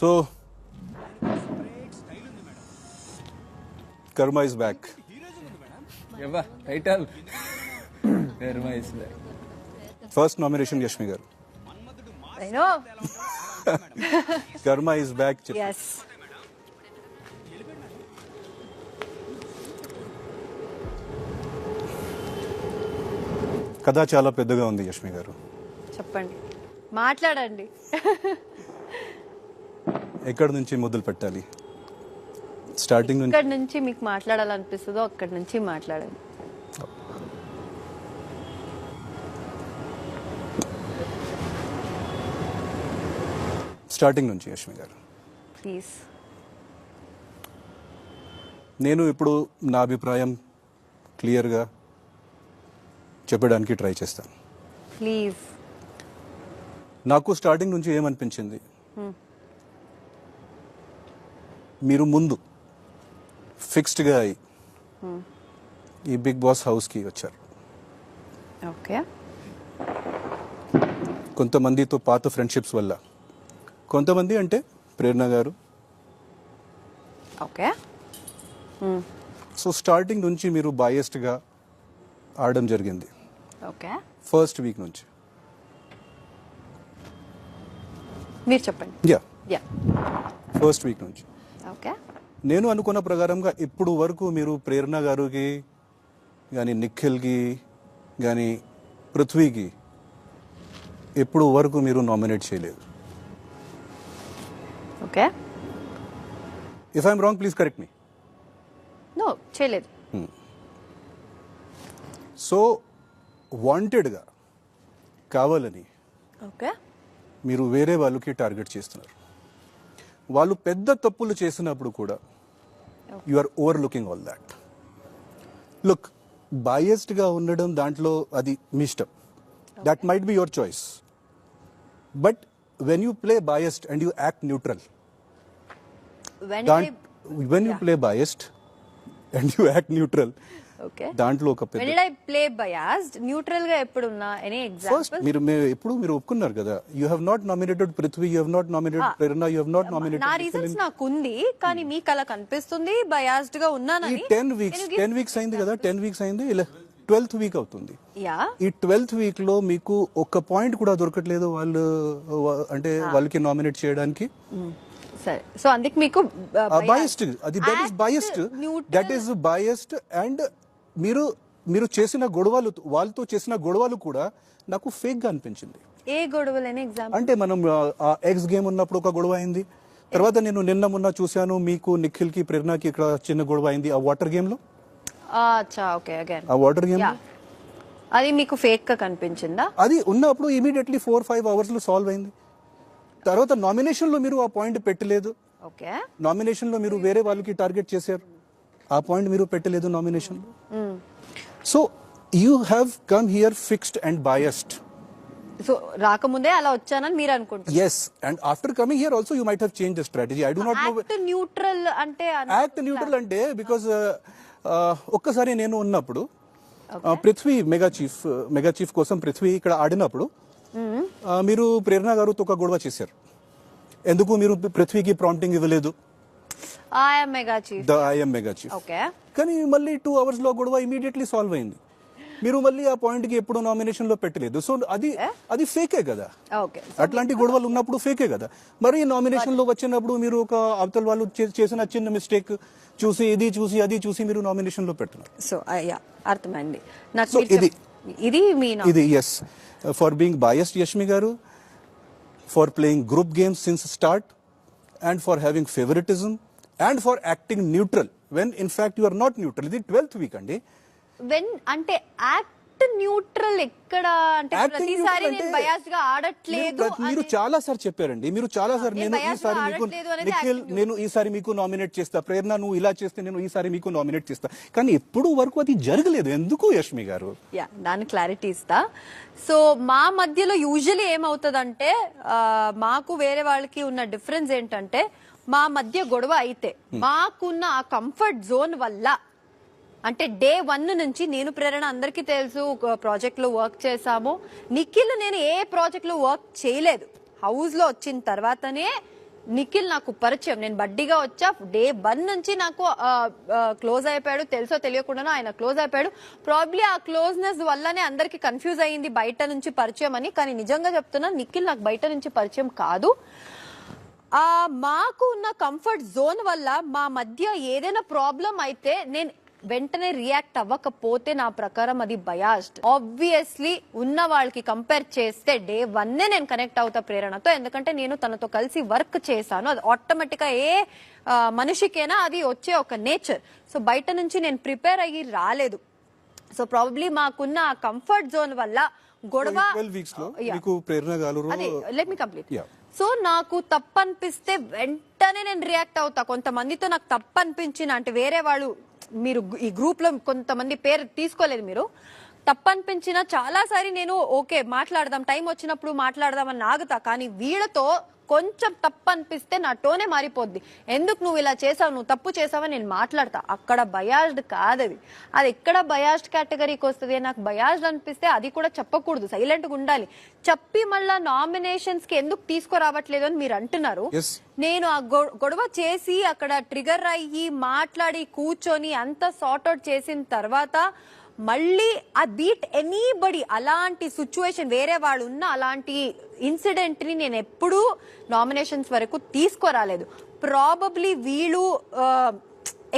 So కర్మ is back. Title కర్మ is back. First nomination Yashmi గారు. I know. కర్మ ఇస్ బ్యాక్. Yes. కథ చాలా పెద్దగా ఉంది యష్మి గారు. చెప్పండి, మాట్లాడండి. ఎక్కడి నుంచి మొదలు పెట్టాలి? స్టార్టింగ్ నుంచి. ఇక్కడ నుంచి మీకు మాట్లాడాలనిపిస్తుందో అక్కడి నుంచి మాట్లాడండి. స్టార్టింగ్ నుంచి యష్మి గారు. ప్లీజ్. నేను ఇప్పుడు నా అభిప్రాయం క్లియర్గా చెప్పడానికి ట్రై చేస్తాను. ప్లీజ్. నాకు స్టార్టింగ్ నుంచి ఏమనిపించింది, మీరు ముందు ఫిక్స్డ్గా అయి ఈ బిగ్ బాస్ హౌస్కి వచ్చారు. ఓకే. కొంతమందితో పాత ఫ్రెండ్షిప్స్ వల్ల, కొంతమంది అంటే ప్రేరణ గారు. ఓకే. సో స్టార్టింగ్ నుంచి మీరు బయాస్డ్గా ఆడడం జరిగింది. ఓకే. ఫస్ట్ వీక్ నుంచి. మీరు చెప్పండి. యా. ఫస్ట్ వీక్ నుంచి ఓకే. నేను అనుకున్న ప్రకారంగా ఇప్పుడు వరకు మీరు ప్రేరణ గారికి కానీ నిఖిల్కి కానీ పృథ్వీకి ఇప్పుడు వరకు మీరు నామినేట్ చేయలేదు. Okay. If I'm wrong please correct me. No, చేయలేదు. సో వాంటెడ్గా కావాలని ఓకే. మీరు వేరే వాళ్ళకి టార్గెట్ చేస్తున్నారు. వాళ్ళు పెద్ద తప్పులు చేసినప్పుడు కూడా you are overlooking all that. Look, బయాస్డ్గా ఉండడం దాంట్లో అది మీ ఇష్టం. That might be your choice. But when you play biased and you act neutral, when you play biased and you act neutral, okay, దాంట్లో ఒక పెద్ద. when did I play biased? Neutral గా ఎప్పుడు ఉన్నా? Any first example? మీరు ఒప్పుకున్నారు కదా, you have not nominated Prithvi, you have not nominated Prerana, you have not నా నామినేటెడ్. రీజన్స్ నాకు ఉంది, కానీ మీకు అలా కనిపిస్తుంది బయాస్డ్ గా ఈ ఉన్నానని. 10 వీక్స్ అయింది కదా, 10 వీక్స్ అయింది, ఇలా 12th వీక్ అవుతుంది. యా. ఈ 12th వీక్ లో మీకు ఒక పాయింట్ కూడా దొరకట్లేదు వాళ్ళు అంటే వాళ్ళకి నామినేట్ చేయడానికి. సరే, సో అందుకు మీకు బయాస్డ్, అది that is biased, that is biased. And మీరు చేసిన గొడవలు, వాళ్ళతో చేసిన గొడవలు కూడా నాకు ఫేక్ గా అనిపించింది. ఏ గొడవలు? Any example? అంటే మనం ఎక్స్ గేమ్ ఉన్నప్పుడు ఒక గొడవ అయింది, తర్వాత నేను మొన్న చూశాను మీకు నిఖిల్ కి ప్రేరణకి ఇక్కడ చిన్న గొడవ అయింది ఆ వాటర్ గేమ్ లో. అచ్చా, ఓకే. అగైన్ ఆ వాటర్ గేమ్ అది మీకు ఫేక్ గా కనిపించిందా? అది ఉన్నప్పుడు ఇమీడియట్లీ 4-5 అవర్స్ లో సాల్వ్ అయింది. తర్వాత నామినేషన్ లో మీరు ఆ పాయింట్ పెట్టలేదు. ఓకే. నామినేషన్ లో మీరు వేరే వాళ్ళకి టార్గెట్ చేశారు, ఆ పాయింట్ మీరు పెట్టలేదు నామినేషన్ లో. So you have come here fixed and biased. So రాకముందే అలా వచ్చానని మీరు అనుకుంటున్నారు? yes, and after coming here also you might have changed the strategy. I do not know. Act neutral అంటే? యాక్ట్ న్యూట్రల్ అంటే బికాజ్ ఒక్కసారి నేను ఉన్నప్పుడు పృథ్వీ మెగా చీఫ్ కోసం పృథ్వీ ఇక్కడ ఆడినప్పుడు మీరు ప్రేరణ గారితో ఒక గొడవ చేశారు. ఎందుకు మీరు పృథ్వీకి ప్రాంప్టింగ్ ఇవ్వలేదు? I'm mega chief. ఓకే. కానీ మళ్ళీ 2 అవర్స్ లో గొడవ ఇమీడియట్లీ సాల్వ్ అయింది. మీరు మళ్ళీ ఆ పాయింట్ కి ఎప్పుడు నామినేషన్ లో పెట్టలేదు. సో అది ఫేకే కదా. ఓకే. అట్లాంటి గొడవలు ఉన్నప్పుడు ఫేకే కదా. మరి నామినేషన్ లో వచ్చినప్పుడు మీరు ఒక అవతల వాళ్ళు చేసిన చిన్న మిస్టేక్ చూసి అది చూసి మీరు నామినేషన్ లో పెడుతున్నారు. సో అర్థమైంది నాకు. సో ఇది మీ yes, for being biased Yashmi గారు, for playing group games since start, and for having favouritism, and for acting neutral when in fact you are not neutral. ఇది 12th వీక్ అండి. వెన్ అంటే యాక్ట్ న్యూట్రల్ ఎక్కడ అంటే? ప్రతిసారి నేను బయాస్ గా ఆడట్లేదు. మీరు చాలా సార్ చెప్పారండి, మీరు చాలా సార్ నేను ఈసారి మీకు నిఖిల్, నేను ఈసారి మీకు నామినేట్ చేస్తా, ప్రేరణ నువ్వు ఇలా చేస్తే నేను ఈసారి మీకు నామినేట్ చేస్తా, కానీ ఎప్పుడు వరకు అది జరగలేదు. ఎందుకు యష్మి గారు? దాని క్లారిటీ ఇస్తా. సో మా మధ్యలో యూజువల్లీ ఏమవుతుందంటే, మాకు వేరే వాళ్ళకి ఉన్న డిఫరెన్స్ ఏంటంటే, మా మధ్య గొడవ అయితే మాకున్న ఆ కంఫర్ట్ జోన్ వల్ల, అంటే డే 1 నుంచి నేను ప్రేరణ అందరికీ తెలుసు ప్రాజెక్ట్ లో వర్క్ చేసాము. నిఖిల్ నేను ఏ ప్రాజెక్ట్ లో వర్క్ చేయలేదు. హౌస్ లో వచ్చిన తర్వాతనే నిఖిల్ నాకు పరిచయం, నేను బడ్డీగా వచ్చా, డే 1 నుంచి నాకు క్లోజ్ అయిపోయాడు, తెలుసో తెలియకుండానో ఆయన క్లోజ్ అయిపోయాడు. ప్రాబ్లీ ఆ క్లోజ్నెస్ వల్లనే అందరికి కన్ఫ్యూజ్ అయ్యింది బయట నుంచి పరిచయం అని. కానీ నిజంగా చెప్తున్నా, నిఖిల్ నాకు బయట నుంచి పరిచయం కాదు. మాకు ఉన్న కంఫర్ట్ జోన్ వల్ల మా మధ్య ఏదైనా ప్రాబ్లం అయితే నేను వెంటనే రియాక్ట్ అవ్వకపోతే నా ప్రకారం అది బయాస్డ్. ఆబ్వియస్లీ ఉన్న వాళ్ళకి కంపేర్ చేస్తే డే 1 నేను కనెక్ట్ అవుతా ప్రేరణతో, ఎందుకంటే నేను తనతో కలిసి వర్క్ చేశాను. అది ఆటోమేటిక్ గా ఏ మనిషికైనా అది వచ్చే ఒక నేచర్. సో బయట నుంచి నేను ప్రిపేర్ అయ్యి రాలేదు. సో ప్రాబబ్లీ మాకున్న కంఫర్ట్ జోన్ వల్ల గొడవ. 12 weeks లో మీకు ప్రేరణ గారు లెట్ మీ కంప్లీట్. సో నాకు తప్పు అనిపిస్తే వెంటనే నేను రియాక్ట్ అవుతా. కొంతమందితో నాకు తప్పు అనిపించిన, అంటే వేరే వాళ్ళు, మీరు ఈ గ్రూప్ లో కొంతమంది పేరు తీసుకోలేదు, మీరు తప్పు అనిపించిన చాలాసారి నేను ఓకే మాట్లాడదాం, టైం వచ్చినప్పుడు మాట్లాడదామని ఆగుతా. కానీ వీళ్ళతో కొంచెం తప్పు అనిపిస్తే నా టోనే మారిపోద్ది. ఎందుకు నువ్వు ఇలా చేసావు, నువ్వు తప్పు చేసావని నేను మాట్లాడతా. అక్కడ బయాస్డ్ కాదు అది. అది ఎక్కడ బయాస్డ్ కేటగిరీకి వస్తుంది? నాకు బయాస్డ్ అనిపిస్తే అది కూడా చెప్పకూడదు, సైలెంట్ గా ఉండాలి. చెప్పి మళ్ళా నామినేషన్స్ కి ఎందుకు తీసుకురావట్లేదు అని మీరు అంటున్నారు. నేను ఆ గొడవ చేసి అక్కడ ట్రిగర్ అయ్యి మాట్లాడి కూర్చొని అంతా సార్ట్అవుట్ చేసిన తర్వాత మళ్ళీ ఆ బీట్ ఎనీబడి, అలాంటి సిచ్యువేషన్ వేరే వాళ్ళు ఉన్న అలాంటి ఇన్సిడెంట్ ని నేను ఎప్పుడూ నామినేషన్స్ వరకు తీసుకురాలేదు. ప్రాబబ్లీ వీళ్ళు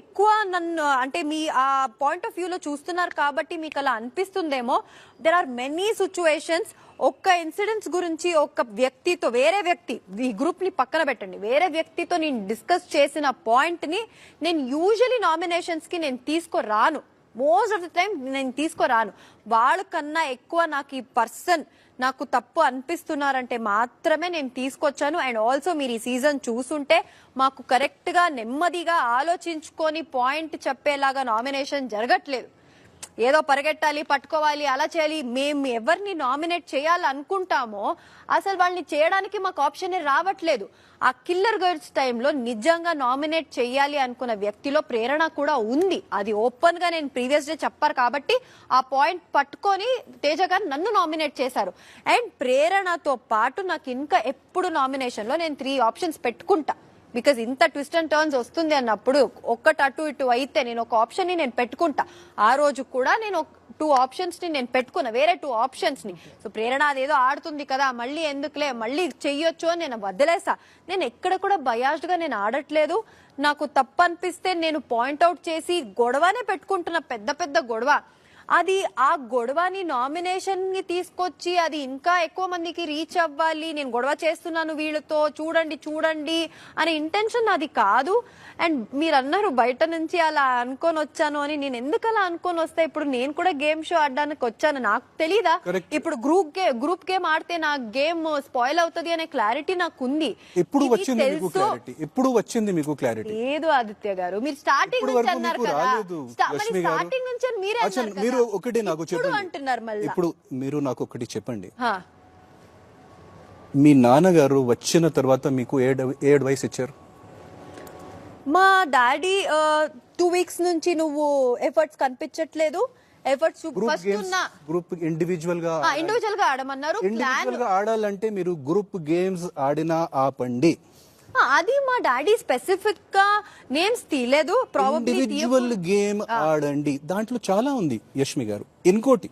ఎక్కువ నన్ను, అంటే మీ ఆ పాయింట్ ఆఫ్ వ్యూలో చూస్తున్నారు కాబట్టి మీకు అలా అనిపిస్తుందేమో. There are many situations. ఒక్క ఇన్సిడెంట్స్ గురించి ఒక వ్యక్తితో, వేరే వ్యక్తి, ఈ గ్రూప్ ని పక్కన పెట్టండి, వేరే వ్యక్తితో నేను డిస్కస్ చేసిన పాయింట్ ని నేను యూజువలీ నామినేషన్స్ కి నేను తీసుకురాను. మోస్ట్ ఆఫ్ ద టైం నేను తీసుకురాను. వాళ్ళకన్నా ఎక్కువ నాకు ఈ పర్సన్ నాకు తప్పు అనిపిస్తున్నారంటే మాత్రమే నేను తీసుకొచ్చాను. అండ్ ఆల్సో మీరు ఈ సీజన్ చూసుంటే మాకు కరెక్ట్ గా నెమ్మదిగా ఆలోచించుకొని పాయింట్ చెప్పేలాగా నామినేషన్ జరగట్లేదు. ఏదో పరిగెట్టాలి, పట్టుకోవాలి, అలా చేయాలి. మేము ఎవరిని నామినేట్ చేయాలనుకుంటామో అసలు వాళ్ళని చేయడానికి మాకు ఆప్షన్ రావట్లేదు. ఆ కిల్లర్ గర్ల్స్ టైంలో నిజంగా నామినేట్ చేయాలి అనుకున్న వ్యక్తిలో ప్రేరణ కూడా ఉంది. అది ఓపెన్ గా నేను ప్రీవియస్ డే చెప్పారు కాబట్టి ఆ పాయింట్ పట్టుకొని తేజ గారు నన్ను నామినేట్ చేశారు. అండ్ ప్రేరణతో పాటు నాకు ఇంకా ఎప్పుడు నామినేషన్ లో నేను 3 ఆప్షన్స్ పెట్టుకుంటా. బికాజ్ ఇంత ట్విస్ట్ అండ్ టర్న్స్ వస్తుంది అన్నప్పుడు ఒక్కటి అటు ఇటు అయితే నేను ఒక ఆప్షన్ ని నేను పెట్టుకుంటా. ఆ రోజు కూడా నేను 2 ఆప్షన్స్ ని నేను పెట్టుకున్నా, వేరే 2 ఆప్షన్స్ ని. సో ప్రేరణ అదేదో ఆడుతుంది కదా, మళ్ళీ ఎందుకులే, మళ్ళీ చెయ్యొచ్చు అని నేను వదిలేసా. నేను ఎక్కడ కూడా బయాస్డ్ గా నేను ఆడట్లేదు. నాకు తప్పు అనిపిస్తే నేను పాయింట్అవుట్ చేసి గొడవనే పెట్టుకుంటున్నా, పెద్ద పెద్ద గొడవ. అది ఆ గొడవని నామినేషన్ ని తీసుకొచ్చి అది ఇంకా ఎక్కువ మందికి రీచ్ అవ్వాలి, నేను గొడవ చేస్తున్నాను వీళ్ళతో, చూడండి చూడండి అనే ఇంటెన్షన్ అది కాదు. అండ్ మీరు అన్నారు బయట నుంచి అలా అనుకొని వచ్చాను అని. నేను ఎందుకు అలా అనుకొని వస్తా? ఇప్పుడు నేను కూడా గేమ్ షో ఆడడానికి వచ్చాను, నాకు తెలీదా ఇప్పుడు గ్రూప్ గేమ్ ఆడితే నా గేమ్ స్పాయిల్ అవుతుంది అనే క్లారిటీ నాకు ఉంది. ఎప్పుడు వచ్చింది మీకు క్లారిటీ? లేదు ఆదిత్య గారు, మీరు స్టార్టింగ్ నుంచి అన్నారు కదా, స్టార్టింగ్ నుంచి మీరే మీరు ఒకటి నాకు చెప్పండి అంటున్నారు మళ్ళీ. ఇప్పుడు మీరు నాకు ఒకటి చెప్పండి, మీ నాన్నగారు వచ్చిన తర్వాత మీకు ఏ అడ్వైస్ ఇచ్చారు? మా డాడీ 2 weeks నుంచి నువ్వు ఎఫర్ట్స్ కనిపించట్లేదు, ఎఫర్ట్స్ గ్రూప్ ఇండివిజువల్ గా ఆడమన్నారు. ఇండివిజువల్ గా ఆడాలంటే మీరు గ్రూప్ గేమ్స్ ఆడినా ఆపండి. అది మా డాడీ స్పెసిఫిక్ గా నేమ్స్ తీయలేదు. ఇండివిజువల్ గేమ్ ఆడండి, దాంట్లో చాలా ఉంది యష్మి గారు. ఇంకోటి,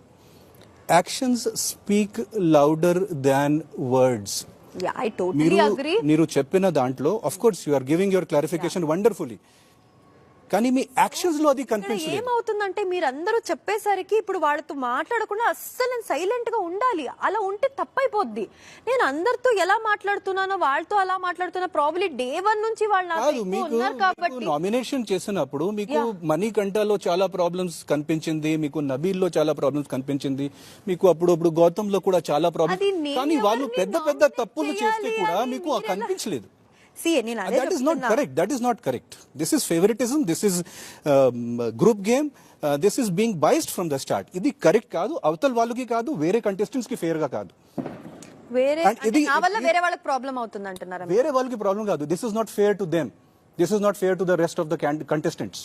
actions speak louder than words. మీరు చెప్పిన దాంట్లో of course you are giving your clarification wonderfully, కానీ మీ యాక్షన్స్ లో అది కనిపించలేదు. ఏమవుతుందంటే మీరందరూ చెప్పేసరికి ఇప్పుడు వాళ్ళతో మాట్లాడకుండా అస్సలు నేను సైలెంట్ గా ఉండాలి. అలా ఉంటే తప్పైపోద్ది. నేను అందరితో ఎలా మాట్లాడుతున్నానో వాళ్ళతో అలా మాట్లాడుతున్నా. ప్రాబ్లీ డే 1 నుంచి వాళ్ళు నామినేషన్ చేసినప్పుడు మీకు మణికంఠలో చాలా ప్రాబ్లమ్స్ కనిపించింది, మీకు నబీల్ లో చాలా ప్రాబ్లమ్స్ కనిపించింది, మీకు అప్పుడు గౌతమ్ లో కూడా చాలా ప్రాబ్లమ్స్. కానీ వాళ్ళు పెద్ద పెద్ద తప్పులు చేస్తే కూడా మీకు కనిపించలేదు. That is not correct. That is not correct. This is favoritism. This is group game. This is being biased from the start. ఇది కరెక్ట్ కాదు, అవతల వాళ్ళకి కాదు, వేరే కంటెస్టెంట్స్ కి ఫేర్ గా కాదు. వేరే వాళ్ళకి ప్రాబ్లం అవుతుంది అంటున్నారా? వేరే వాళ్ళకి ప్రాబ్లం కాదు. This is not fair to them. This is not fair to the rest of the contestants.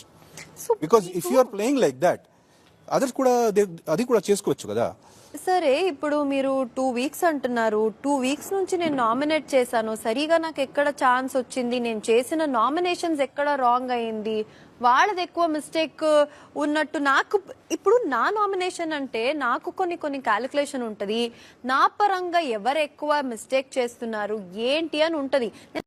Because if you are playing like that, others కూడా అది కూడా చేసుకోవచ్చు కదా. సరే ఇప్పుడు మీరు 2 వీక్స్ అంటున్నారు. 2 వీక్స్ నుంచి నేను నామినేట్ చేశాను, సరిగా నాకు ఎక్కడ ఛాన్స్ వచ్చింది, నేను చేసిన నామినేషన్స్ ఎక్కడ రాంగ్ అయింది, వాళ్ళది ఎక్కువ మిస్టేక్ ఉన్నట్టు నాకు ఇప్పుడు నా నామినేషన్ అంటే నాకు కొన్ని క్యాలిక్యులేషన్ ఉంటది, నా పరంగా ఎవరు ఎక్కువ మిస్టేక్ చేస్తున్నారు ఏంటి అని ఉంటది.